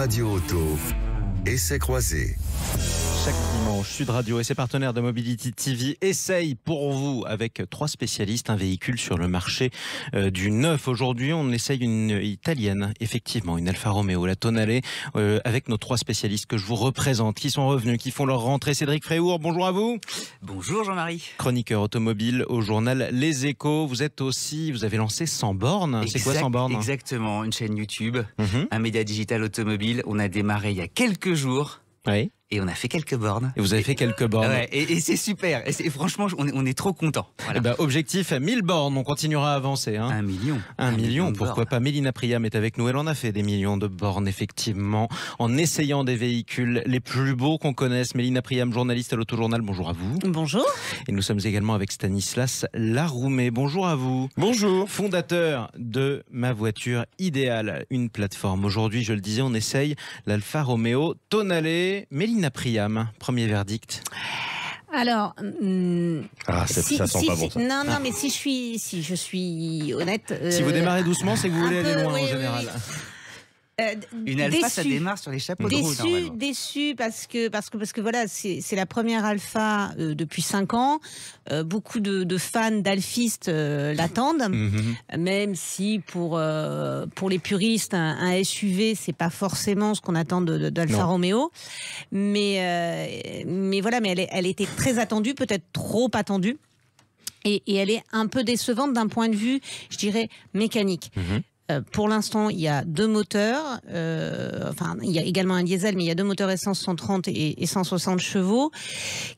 Radio Auto, essai croisé. Chaque dimanche, Sud Radio et ses partenaires de Mobility TV essayent pour vous, avec 3 spécialistes, un véhicule sur le marché du neuf. Aujourd'hui, on essaye une italienne, effectivement, une Alfa Romeo, la Tonale, avec nos 3 spécialistes que je vous représente, qui sont revenus, qui font leur rentrée. Cédric Fréhour, bonjour à vous. Bonjour Jean-Marie. Chroniqueur automobile au journal Les Échos. Vous avez lancé Sans Bornes. C'est quoi Sans Bornes? Exactement, une chaîne YouTube, un média digital automobile. On a démarré il y a quelques jours. Oui. Et on a fait quelques bornes. Et vous avez fait quelques bornes. Ouais, et c'est super. Et franchement, on est trop contents. Voilà. Objectif 1000 bornes. On continuera à avancer. 1 million. 1 million, pourquoi pas. Mélina Priam est avec nous. Elle en a fait des millions de bornes, effectivement, en essayant des véhicules les plus beaux qu'on connaisse. Mélina Priam, journaliste à l'Autojournal. Bonjour à vous. Bonjour. Et nous sommes également avec Stanislas Laroumé. Bonjour à vous. Bonjour. Fondateur de Ma Voiture Idéale, une plateforme. Aujourd'hui, je le disais, on essaye l'Alfa Romeo Tonale. Mélina Priam, premier verdict. Alors, ça sent pas bon ça. Non, mais si je suis honnête. Si vous démarrez doucement, c'est que vous voulez aller loin en général. Une Alfa, ça démarre sur les chapeaux de roue. Déçu parce que voilà, c'est la première Alfa depuis 5 ans. Beaucoup de fans d'alfistes l'attendent, même si pour les puristes, un SUV, c'est pas forcément ce qu'on attend d'Alfa Romeo. Mais voilà, mais elle était très attendue, peut-être trop attendue. Et elle est un peu décevante d'un point de vue, je dirais, mécanique. Pour l'instant, il y a 2 moteurs. Il y a également un diesel, mais il y a 2 moteurs essence 130 et 160 chevaux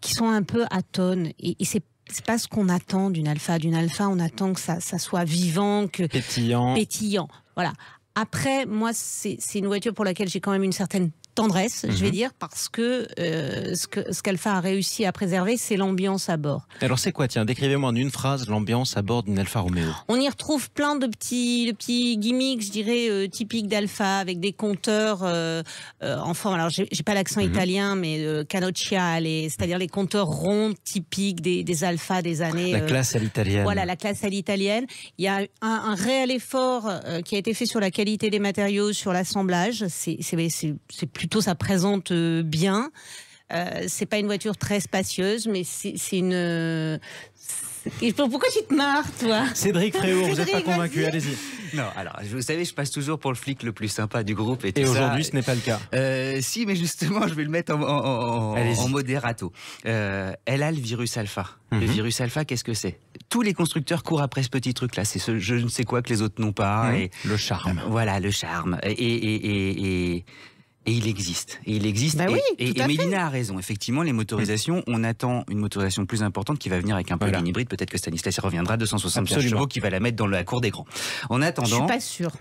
qui sont un peu à tonnes. Et c'est pas ce qu'on attend d'une Alfa. D'une Alfa, on attend que ça soit vivant, pétillant. Voilà. Après, moi, c'est une voiture pour laquelle j'ai quand même une certaine tendresse, je vais dire, parce que ce qu'Alfa a réussi à préserver, c'est l'ambiance à bord. Alors c'est quoi, tiens, décrivez-moi en une phrase l'ambiance à bord d'une Alfa Romeo. On y retrouve plein de petits gimmicks, je dirais, typiques d'Alfa, avec des compteurs en forme, alors j'ai pas l'accent italien, mais canocchiale, c'est-à-dire les compteurs ronds typiques des Alfa des années... La classe à l'italienne. Voilà, la classe à l'italienne. Il y a un réel effort qui a été fait sur la qualité des matériaux, sur l'assemblage. C'est plutôt, ça présente bien. C'est pas une voiture très spacieuse, mais c'est une... Pourquoi tu te marres, toi? Cédric Fréhour, vous n'êtes pas convaincu, allez-y. Non, alors, vous savez, je passe toujours pour le flic le plus sympa du groupe. Et aujourd'hui, ce n'est pas le cas. Si, mais justement, je vais le mettre en moderato. Elle a le virus Alpha. Le virus Alpha, qu'est-ce que c'est? Tous les constructeurs courent après ce petit truc-là. C'est ce je ne sais quoi que les autres n'ont pas. Et, le charme. Voilà, le charme. Et il existe. Bah oui, et Mélina a raison. Effectivement, les motorisations, on attend une motorisation plus importante qui va venir avec un plug-in hybride. Peut-être que Stanislas y reviendra, 275 chevaux, qui va la mettre dans la cour des grands. En attendant... Je suis pas sûre.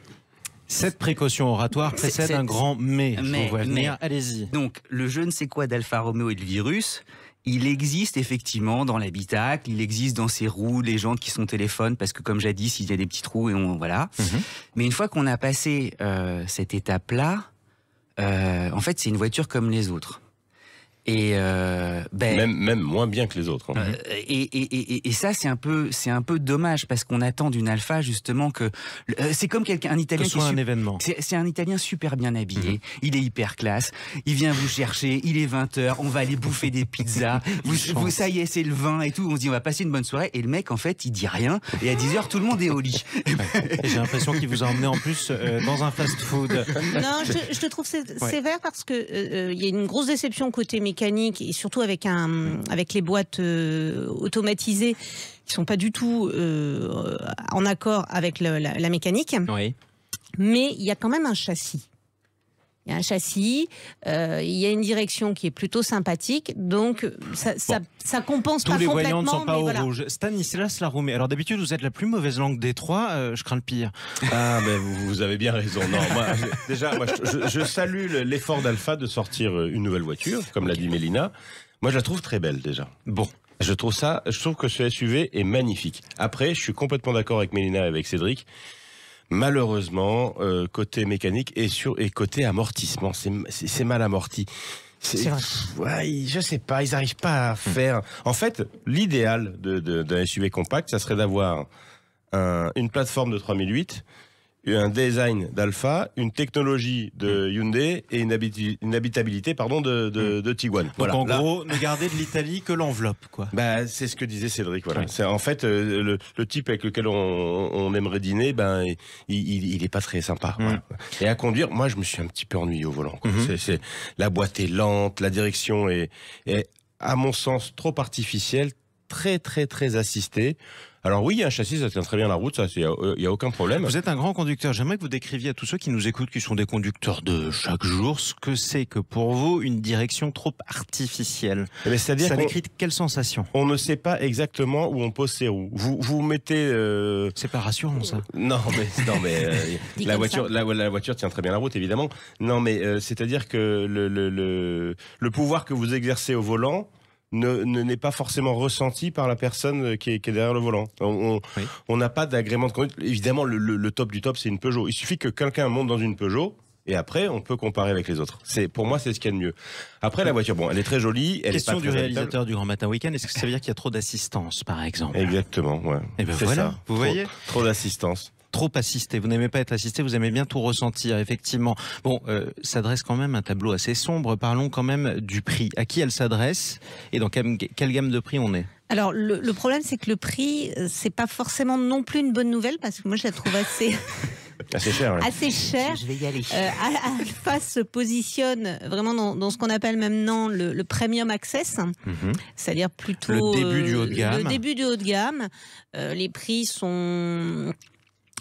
Cette précaution oratoire précède un grand mais. Je vous vois venir. Allez-y. Donc, le je ne sais quoi d'Alfa Romeo et le virus... Il existe effectivement dans l'habitacle, il existe dans ses roues, les jantes qui sont téléphones, parce que comme jadis, il y a des petits trous et voilà. Mais une fois qu'on a passé cette étape-là, en fait, c'est une voiture comme les autres. Et même moins bien que les autres. Et ça, c'est un peu dommage, parce qu'on attend d'une Alfa justement que c'est comme un Italien que ce soit un événement. C'est un Italien super bien habillé. Il est hyper classe. Il vient vous chercher. Il est 20h. On va aller bouffer des pizzas. Ça y est, c'est le vin et tout. On se dit on va passer une bonne soirée. Et le mec, en fait, il dit rien. Et à 10h, tout le monde est au lit. Et j'ai l'impression qu'il vous a emmené en plus dans un fast-food. Non, je te trouve sévère parce que il y a une grosse déception côté mécanique et surtout avec les boîtes automatisées qui sont pas du tout en accord avec la mécanique. Oui. Mais il y a quand même un châssis. Il y a un châssis, il y a une direction qui est plutôt sympathique, donc ça compense pas complètement. Tous les voyants ne sont pas au rouge. Voilà. Stanislas Laroumé, alors d'habitude vous êtes la plus mauvaise langue des 3, je crains le pire. Ah, mais vous avez bien raison. Non, je salue l'effort d'Alfa de sortir une nouvelle voiture, comme l'a dit Mélina. Moi, je la trouve très belle déjà. Bon. Je trouve que ce SUV est magnifique. Après, je suis complètement d'accord avec Mélina et avec Cédric. Malheureusement, côté mécanique et côté amortissement, c'est mal amorti. C'est vrai. Ouais, je sais pas, ils n'arrivent pas à faire... En fait, l'idéal d'un SUV compact, ça serait d'avoir une plateforme de 3008, un design d'Alfa, une technologie de Hyundai et une habitabilité de Tiguan. Donc voilà. en gros, ne garder de l'Italie que l'enveloppe, quoi. Bah, c'est ce que disait Cédric. Voilà. Oui. C'est en fait le type avec lequel on aimerait dîner, ben il est pas très sympa. Voilà. Et à conduire, moi je me suis un petit peu ennuyé au volant. Quoi. La boîte est lente, la direction est à mon sens trop artificielle, très très très assistée. Alors oui, il y a un châssis, ça tient très bien la route, ça, il y a aucun problème. Vous êtes un grand conducteur. J'aimerais que vous décriviez à tous ceux qui nous écoutent, qui sont des conducteurs de chaque jour, ce que c'est que pour vous une direction trop artificielle. C'est-à-dire ça décrit quelle sensation? On ne sait pas exactement où on pose ses roues. Vous mettez... C'est pas rassurant, ça. Non, mais la voiture tient très bien la route, évidemment. Non, mais c'est-à-dire que le pouvoir que vous exercez au volant n'est pas forcément ressenti par la personne qui est derrière le volant. On n'a pas d'agrément de conduite. Évidemment, le top du top, c'est une Peugeot. Il suffit que quelqu'un monte dans une Peugeot et après, on peut comparer avec les autres. Pour moi, c'est ce qu'il y a de mieux. Après, la voiture, bon, elle est très jolie. Question est pas du très réalisateur du Grand Matin Week-end, est-ce que ça veut dire qu'il y a trop d'assistance, par exemple? Exactement, ouais. Et ben c'est voilà, ça. vous voyez, trop d'assistance. Trop assisté. Vous n'aimez pas être assisté, vous aimez bien tout ressentir, effectivement. Bon, s'adresse quand même un tableau assez sombre. Parlons quand même du prix. À qui elle s'adresse et dans quelle gamme de prix on est? Alors, le problème, c'est que le prix, c'est pas forcément non plus une bonne nouvelle, parce que moi, je la trouve assez... Assez cher, ouais. Assez cher. Je vais y aller. Alfa se positionne vraiment dans ce qu'on appelle maintenant le Premium Access, c'est-à-dire plutôt le début du haut de gamme. Le début du haut de gamme. Les prix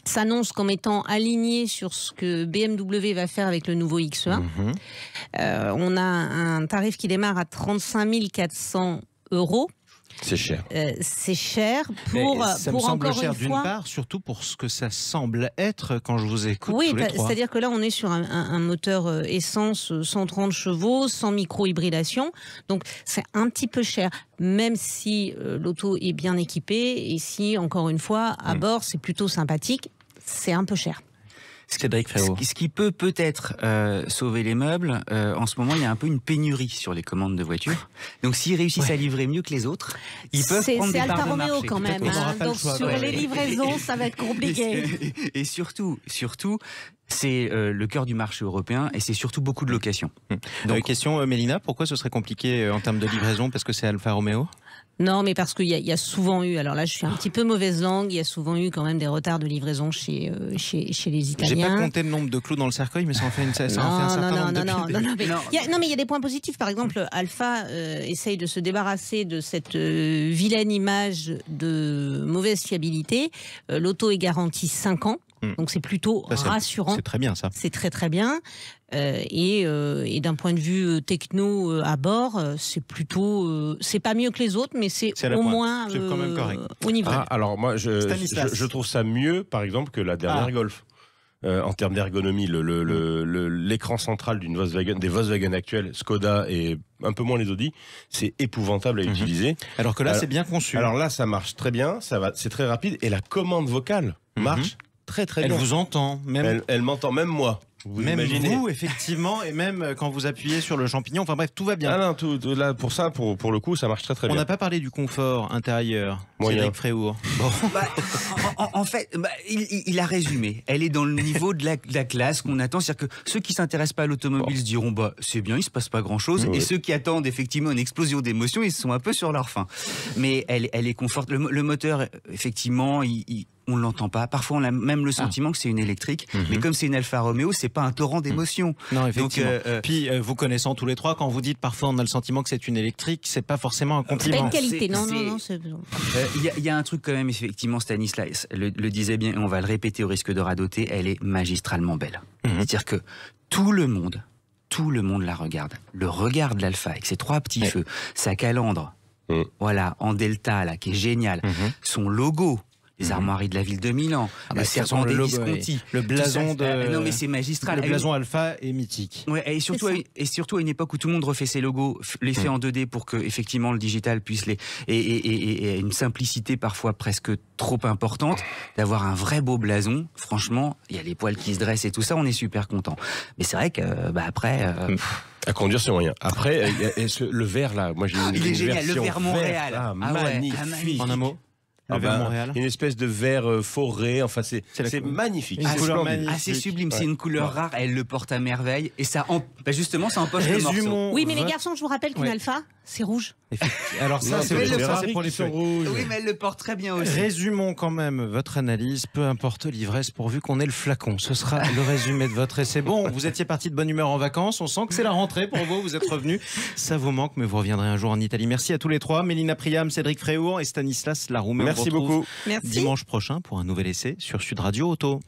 s'annonce comme étant aligné sur ce que BMW va faire avec le nouveau X1. On a un tarif qui démarre à 35 400 €. C'est cher. C'est cher ça me semble cher d'une part, surtout pour ce que ça semble être quand je vous écoute tous les trois. C'est-à-dire que là, on est sur un moteur essence 130 chevaux, sans micro-hybridation. Donc, c'est un petit peu cher, même si l'auto est bien équipée. Et si, encore une fois, à bord, c'est plutôt sympathique, c'est un peu cher. Cédric Fréau. Ce qui peut peut-être sauver les meubles, en ce moment il y a un peu une pénurie sur les commandes de voitures. Donc s'ils réussissent à livrer mieux que les autres, ils peuvent prendre des parts de marché. C'est Alfa Romeo quand même. Donc sur les livraisons, ça va être compliqué. Et surtout, c'est le cœur du marché européen et c'est surtout beaucoup de locations. Donc, question, Mélina, pourquoi ce serait compliqué en termes de livraison? Parce que c'est Alfa Romeo? Non, mais parce qu'il y a souvent eu, alors là je suis un petit peu mauvaise langue, il y a souvent eu quand même des retards de livraison chez les Italiens. J'ai pas compté le nombre de clous dans le cercueil, mais ça en fait un certain nombre. Mais il y a des points positifs. Par exemple, Alfa essaye de se débarrasser de cette vilaine image de mauvaise fiabilité. L'auto est garantie 5 ans. Donc c'est plutôt rassurant. C'est très bien ça. C'est très très bien. Et d'un point de vue techno à bord, c'est plutôt, c'est pas mieux que les autres, mais c'est au moins quand même correct. Au niveau. Alors moi, je trouve ça mieux, par exemple, que la dernière Golf. En termes d'ergonomie, l'écran central des Volkswagen actuels, Skoda et un peu moins les Audi, c'est épouvantable à utiliser. Alors que là, c'est bien conçu. Alors là, ça marche très bien, c'est très rapide et la commande vocale marche très très bien. Elle vous entend, même. Elle m'entend, même moi. Vous imaginez. Vous, effectivement, et même quand vous appuyez sur le champignon, enfin bref, tout va bien. Ah non, là, pour le coup, ça marche très très bien. On n'a pas parlé du confort intérieur, Cédric Fréour. Bon. En fait, il a résumé. Elle est dans le niveau de la classe qu'on attend. C'est-à-dire que ceux qui s'intéressent pas à l'automobile se diront, c'est bien, il se passe pas grand-chose. Et ceux qui attendent effectivement une explosion d'émotions, ils sont un peu sur leur faim. Mais elle est confortable. Le moteur, effectivement, on l'entend pas. Parfois, on a même le sentiment que c'est une électrique. Mais comme c'est une Alfa Romeo, c'est pas un torrent d'émotions. Non, effectivement. Donc, puis, vous connaissant tous les trois, quand vous dites parfois on a le sentiment que c'est une électrique, c'est pas forcément un compliment. C'est pas une qualité, non. Il y a un truc quand même, effectivement, Stanislas le disait bien, et on va le répéter au risque de radoter, elle est magistralement belle. C'est-à-dire que tout le monde la regarde. Le regard de l'Alfa avec ses 3 petits feux, sa calandre, voilà, en delta, là, qui est génial, son logo, les armoiries de la ville de Milan, le serpent des Visconti, le blason de... Non mais c'est magistral. Le blason Alfa est mythique. Ouais, et surtout à une époque où tout le monde refait ses logos, les fait en 2D pour que effectivement le digital puisse et une simplicité parfois presque trop importante, d'avoir un vrai beau blason. Franchement, il y a les poils qui se dressent et tout ça, on est super content. Mais c'est vrai que après. À conduire, c'est moyen. Après, le vert là, moi j'ai il est génial, le vert Montréal. Magnifique. En un mot. Le vert Montréal. Une espèce de vert forêt. Enfin, c'est magnifique. Une couleur splendide. magnifique. C'est sublime, c'est une couleur rare, elle le porte à merveille et ça, justement, ça empoche le morceau. Oui, mais les garçons, je vous rappelle qu'une alpha, c'est rouge. Alors ça, c'est pour les feuilles. Oui, mais elle le porte très bien aussi. Résumons quand même votre analyse, peu importe l'ivresse, pourvu qu'on ait le flacon. Ce sera le résumé de votre essai. Bon, vous étiez parti de bonne humeur en vacances, on sent que c'est la rentrée pour vous êtes revenus. Ça vous manque, mais vous reviendrez un jour en Italie. Merci à tous les trois, Mélina Priam, Cédric Fréour et Stanislas Laroume. Merci beaucoup. Merci. Dimanche prochain pour un nouvel essai sur Sud Radio Auto.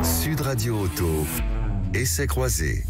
Sud Radio Auto, essai croisé.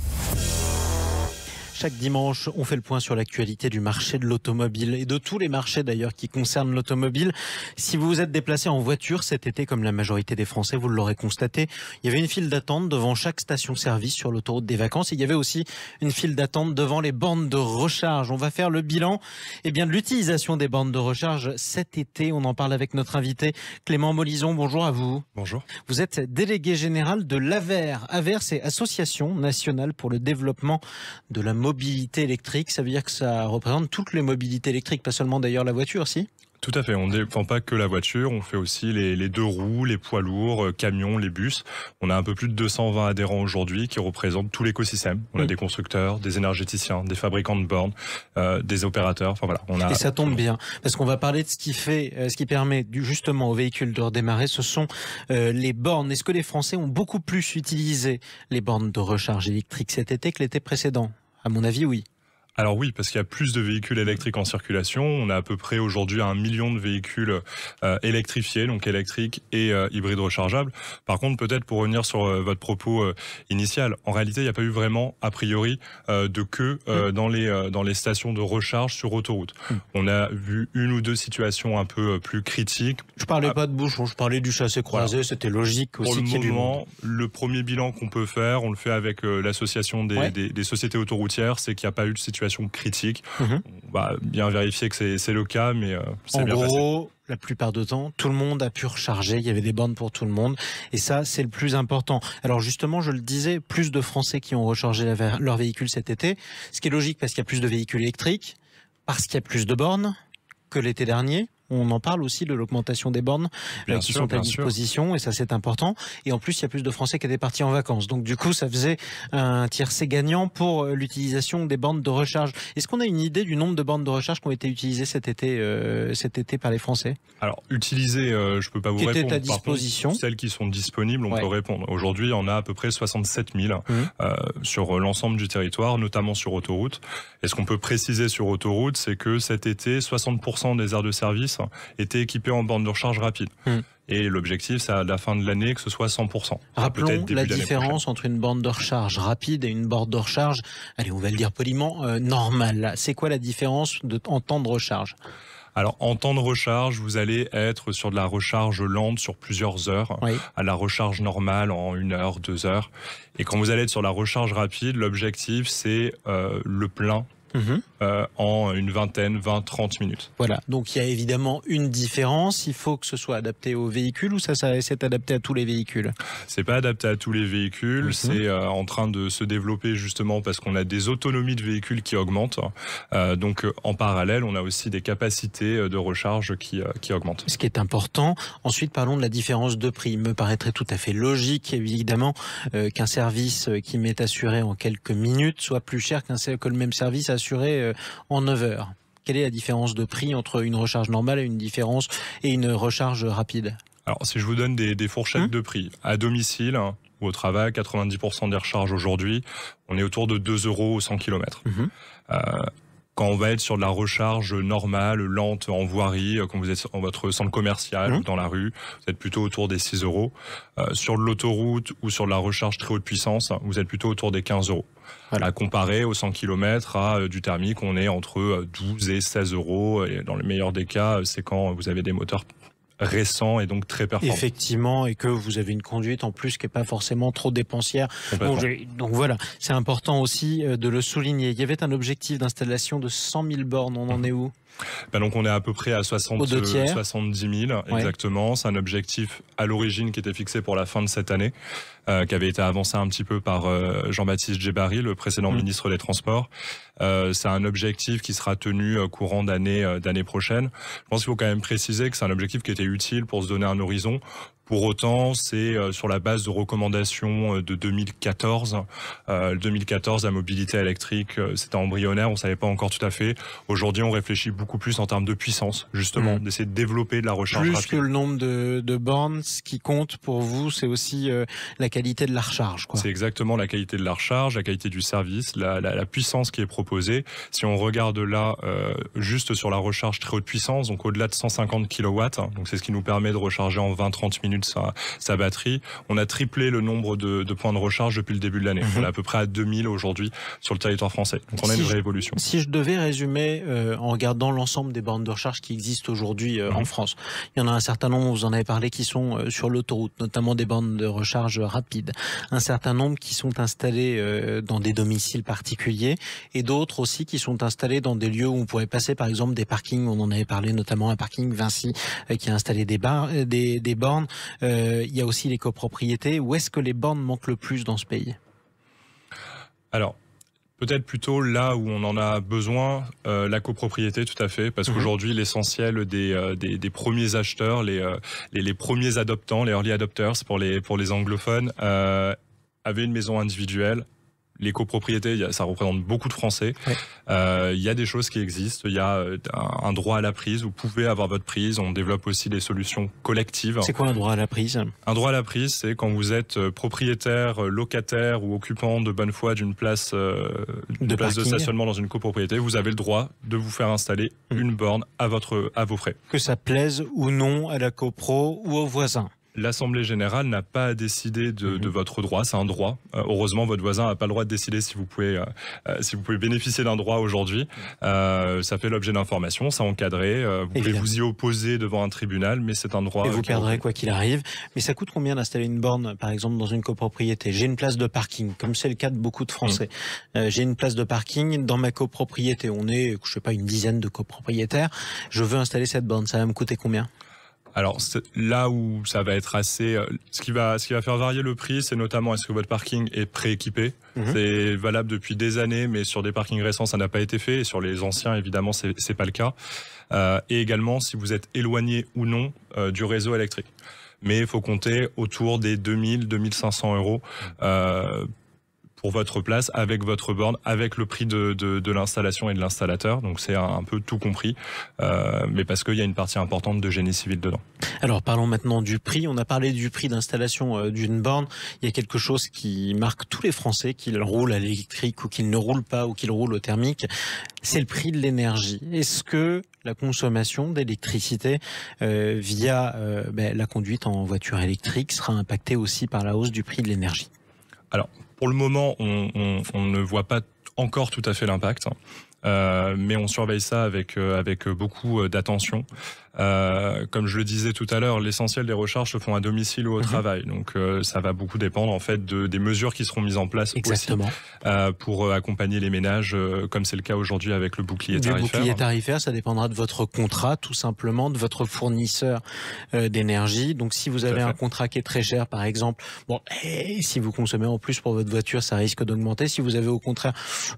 Chaque dimanche, on fait le point sur l'actualité du marché de l'automobile et de tous les marchés d'ailleurs qui concernent l'automobile. Si vous vous êtes déplacé en voiture cet été, comme la majorité des Français, vous l'aurez constaté, il y avait une file d'attente devant chaque station-service sur l'autoroute des vacances. Il y avait aussi une file d'attente devant les bornes de recharge. On va faire le bilan de l'utilisation des bornes de recharge cet été. On en parle avec notre invité Clément Molison. Bonjour à vous. Bonjour. Vous êtes délégué général de l'AVER. AVER, c'est Association nationale pour le développement de la mobilité électrique. Ça veut dire que ça représente toutes les mobilités électriques, pas seulement d'ailleurs la voiture, si ? Tout à fait, on ne défend pas que la voiture, on fait aussi les deux roues, les poids lourds, camions, les bus. On a un peu plus de 220 adhérents aujourd'hui qui représentent tout l'écosystème. On a des constructeurs, des énergéticiens, des fabricants de bornes, des opérateurs. Enfin voilà, Et ça tombe bien, parce qu'on va parler de ce qui permet justement aux véhicules de redémarrer, ce sont les bornes. Est-ce que les Français ont beaucoup plus utilisé les bornes de recharge électrique cet été que l'été précédent ? À mon avis, oui. Alors oui, parce qu'il y a plus de véhicules électriques en circulation. On a à peu près aujourd'hui 1 million de véhicules électrifiés, donc électriques et hybrides rechargeables. Par contre, peut-être pour revenir sur votre propos initial, en réalité, il n'y a pas eu vraiment, a priori, de queue dans les stations de recharge sur autoroute. On a vu une ou deux situations un peu plus critiques. Je parlais pas de bouchon, je parlais du chassé-croisé, voilà. C'était logique aussi. Pour le moment, le premier bilan qu'on peut faire, on le fait avec l'association des sociétés autoroutières, c'est qu'il n'y a pas eu de situation critique. On va bien vérifier que c'est le cas, mais c'est bien passé. En gros, la plupart du temps, tout le monde a pu recharger, il y avait des bornes pour tout le monde, et ça, c'est le plus important. Alors justement, je le disais, plus de Français qui ont rechargé leur véhicule cet été, ce qui est logique parce qu'il y a plus de véhicules électriques, parce qu'il y a plus de bornes que l'été dernier. On en parle aussi de l'augmentation des bornes qui sont à disposition, et ça c'est important. Et en plus, il y a plus de Français qui étaient partis en vacances. Donc du coup, ça faisait un tiercé gagnant pour l'utilisation des bornes de recharge. Est-ce qu'on a une idée du nombre de bornes de recharge qui ont été utilisées cet été par les Français ? Alors, utilisées, je ne peux pas vous répondre. Qui étaient à disposition ? Par contre, celles qui sont disponibles, on peut répondre. Aujourd'hui, on a à peu près 67 000 sur l'ensemble du territoire, notamment sur autoroute. Et ce qu'on peut préciser sur autoroute, c'est que cet été, 60% des aires de service étaient équipés en bornes de recharge rapide. Et l'objectif, c'est à la fin de l'année que ce soit 100%. Rappelons la différence entre une borne de recharge rapide et une borne de recharge, allez, on va le dire poliment, normale. C'est quoi la différence en temps de recharge ? Alors, en temps de recharge, vous allez être sur de la recharge lente sur plusieurs heures, à la recharge normale en 1 heure, 2 heures. Et quand vous allez être sur la recharge rapide, l'objectif, c'est le plein. En une vingtaine, 20-30 minutes. Voilà, donc il y a évidemment une différence. Il faut que ce soit adapté aux véhicules, ou ça c'est adapté à tous les véhicules ? C'est pas adapté à tous les véhicules, c'est en train de se développer justement parce qu'on a des autonomies de véhicules qui augmentent. Donc en parallèle, on a aussi des capacités de recharge qui augmentent. Ce qui est important. Ensuite, parlons de la différence de prix. Il me paraîtrait tout à fait logique, évidemment, qu'un service qui m'est assuré en quelques minutes soit plus cher que le même service assuré en 9 heures. Quelle est la différence de prix entre une recharge normale et une recharge rapide ? Alors, si je vous donne des fourchettes de prix, à domicile ou au travail, 90% des recharges aujourd'hui, on est autour de 2 € au 100 km. Quand on va être sur de la recharge normale, lente, en voirie, quand vous êtes dans votre centre commercial ou dans la rue, vous êtes plutôt autour des 6 €. Sur de l'autoroute ou sur de la recharge très haute puissance, vous êtes plutôt autour des 15 €. Voilà. À comparer aux 100 km à du thermique, on est entre 12 et 16 €. Et dans le meilleur des cas, c'est quand vous avez des moteurs récents et donc très performants. Effectivement, et que vous avez une conduite en plus qui n'est pas forcément trop dépensière. Donc voilà, c'est important aussi de le souligner. Il y avait un objectif d'installation de 100 000 bornes, on en est où ? Donc on est à peu près à 70 000, exactement. C'est un objectif à l'origine qui était fixé pour la fin de cette année, qui avait été avancé un petit peu par Jean-Baptiste Djebbari, le précédent ministre des Transports. C'est un objectif qui sera tenu courant d'année prochaine. Je pense qu'il faut quand même préciser que c'est un objectif qui était utile pour se donner un horizon. Pour autant, c'est sur la base de recommandations de 2014. 2014, la mobilité électrique, c'était embryonnaire, on ne savait pas encore tout à fait. Aujourd'hui, on réfléchit beaucoup plus en termes de puissance, justement, d'essayer de développer de la recharge plus rapide. Que le nombre de bornes, ce qui compte pour vous, c'est aussi la qualité de la recharge, quoi. C'est exactement la qualité de la recharge, la qualité du service, la puissance qui est proposée. Si on regarde là, juste sur la recharge très haute puissance, donc au-delà de 150 kW, donc c'est ce qui nous permet de recharger en 20-30 minutes sa batterie. On a triplé le nombre de points de recharge depuis le début de l'année. On est à peu près à 2000 aujourd'hui sur le territoire français. Donc on a une vraie évolution. Si je devais résumer en regardant l'ensemble des bornes de recharge qui existent aujourd'hui en France, il y en a un certain nombre, vous en avez parlé, qui sont sur l'autoroute, notamment des bornes de recharge rapides. Un certain nombre qui sont installés dans des domiciles particuliers et d'autres aussi qui sont installés dans des lieux où on pourrait passer par exemple des parkings. On en avait parlé notamment un parking Vinci qui a installé des bornes. Il y a aussi les copropriétés. Où est-ce que les bornes manquent le plus dans ce pays ? Alors, peut-être plutôt là où on en a besoin, la copropriété, tout à fait, parce qu'aujourd'hui, l'essentiel des premiers acheteurs, les premiers adoptants, les early adopters pour les anglophones, avaient une maison individuelle. Les copropriétés, ça représente beaucoup de Français. Il y a des choses qui existent. Il y a un droit à la prise. Vous pouvez avoir votre prise. On développe aussi des solutions collectives. C'est quoi un droit à la prise ? Un droit à la prise, c'est quand vous êtes propriétaire, locataire ou occupant de bonne foi d'une place de stationnement dans une copropriété. Vous avez le droit de vous faire installer une borne à vos frais. Que ça plaise ou non à la copro ou aux voisins. L'Assemblée générale n'a pas à décider de votre droit, c'est un droit. Heureusement, votre voisin n'a pas le droit de décider si vous pouvez bénéficier d'un droit aujourd'hui. Ça fait l'objet d'informations, c'est encadré. Vous pouvez vous y opposer devant un tribunal, mais c'est un droit. Et vous perdrez quoi qu'il arrive. Mais ça coûte combien d'installer une borne, par exemple, dans une copropriété ? J'ai une place de parking, comme c'est le cas de beaucoup de Français. J'ai une place de parking dans ma copropriété. On est, je sais pas, une dizaine de copropriétaires. Je veux installer cette borne. Ça va me coûter combien ? Alors là où ça va être assez, ce qui va faire varier le prix, c'est notamment est-ce que votre parking est prééquipé. C'est valable depuis des années, mais sur des parkings récents, ça n'a pas été fait. Et sur les anciens, évidemment, c'est pas le cas. Et également, si vous êtes éloigné ou non du réseau électrique. Mais il faut compter autour des 2000-2500 euros pour votre place, avec votre borne, avec le prix de l'installation et de l'installateur. Donc c'est un peu tout compris, mais parce qu'il y a une partie importante de génie civil dedans. Alors parlons maintenant du prix. On a parlé du prix d'installation d'une borne. Il y a quelque chose qui marque tous les Français, qu'ils roulent à l'électrique ou qu'ils ne roulent pas ou qu'ils roulent au thermique. C'est le prix de l'énergie. Est-ce que la consommation d'électricité via la conduite en voiture électrique sera impactée aussi par la hausse du prix de l'énergie ? Alors, pour le moment, on ne voit pas encore tout à fait l'impact, mais on surveille ça avec beaucoup d'attention. Comme je le disais tout à l'heure, l'essentiel des recharges se font à domicile ou au travail. Donc ça va beaucoup dépendre en fait des mesures qui seront mises en place aussi, pour accompagner les ménages, comme c'est le cas aujourd'hui avec le bouclier tarifaire. Le bouclier tarifaire, ça dépendra de votre contrat, tout simplement, de votre fournisseur d'énergie. Donc si vous avez un contrat qui est très cher, par exemple, si vous consommez en plus pour votre voiture, ça risque d'augmenter. Si vous avez au contraire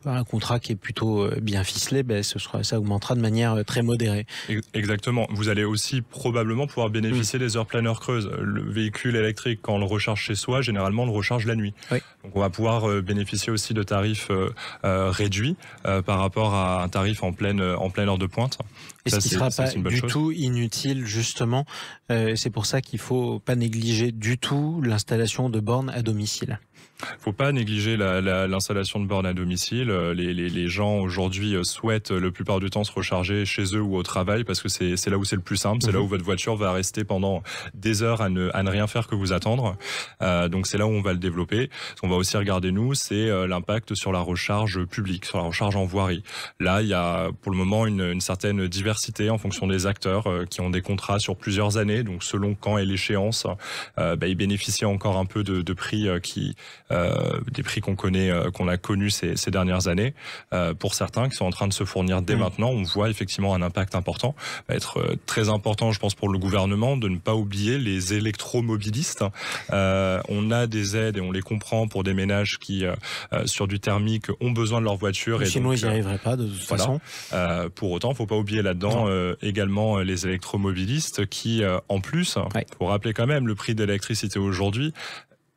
un contrat qui est plutôt bien ficelé, ça augmentera de manière très modérée. Exactement. Vous allez aussi probablement pouvoir bénéficier des heures pleines heures creuses. Le véhicule électrique, quand on le recharge chez soi, généralement on le recharge la nuit. Donc on va pouvoir bénéficier aussi de tarifs réduits par rapport à un tarif en pleine heure de pointe. Et ce qui ne sera pas du tout inutile, justement. C'est pour ça qu'il ne faut pas négliger du tout l'installation de bornes à domicile. Il ne faut pas négliger l'installation de bornes à domicile. Les gens aujourd'hui souhaitent la plupart du temps se recharger chez eux ou au travail parce que c'est là où c'est le plus simple, c'est là où votre voiture va rester pendant des heures à ne rien faire que vous attendre. Donc c'est là où on va le développer. Ce qu'on va aussi regarder nous, c'est l'impact sur la recharge publique, sur la recharge en voirie. Là, il y a pour le moment une certaine diversité en fonction des acteurs qui ont des contrats sur plusieurs années. Donc selon quand est l'échéance, ils bénéficient encore un peu de prix des prix qu'on a connus ces dernières années. Pour certains qui sont en train de se fournir dès maintenant, on voit effectivement un impact important. Va être très important, je pense, pour le gouvernement de ne pas oublier les électromobilistes. On a des aides et on les comprend pour des ménages qui, sur du thermique, ont besoin de leur voiture. Sinon, ils n'y arriveraient pas de toute façon. Pour autant, il ne faut pas oublier là-dedans également les électromobilistes qui, en plus, il faut rappeler quand même, le prix de l'électricité aujourd'hui,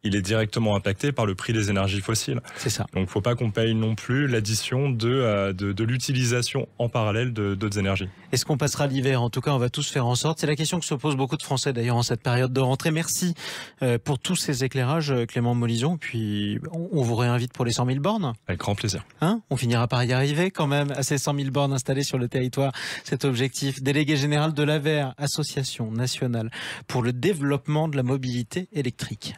il est directement impacté par le prix des énergies fossiles. C'est ça. Donc, il ne faut pas qu'on paye non plus l'addition de l'utilisation en parallèle d'autres énergies. Est-ce qu'on passera l'hiver? En tout cas, on va tous faire en sorte. C'est la question que se posent beaucoup de Français, d'ailleurs, en cette période de rentrée. Merci pour tous ces éclairages, Clément Molison. Puis, on vous réinvite pour les 100 000 bornes. Avec grand plaisir. On finira par y arriver quand même à ces 100 000 bornes installées sur le territoire. Cet objectif. Délégué général de l'AVER, Association nationale pour le développement de la mobilité électrique.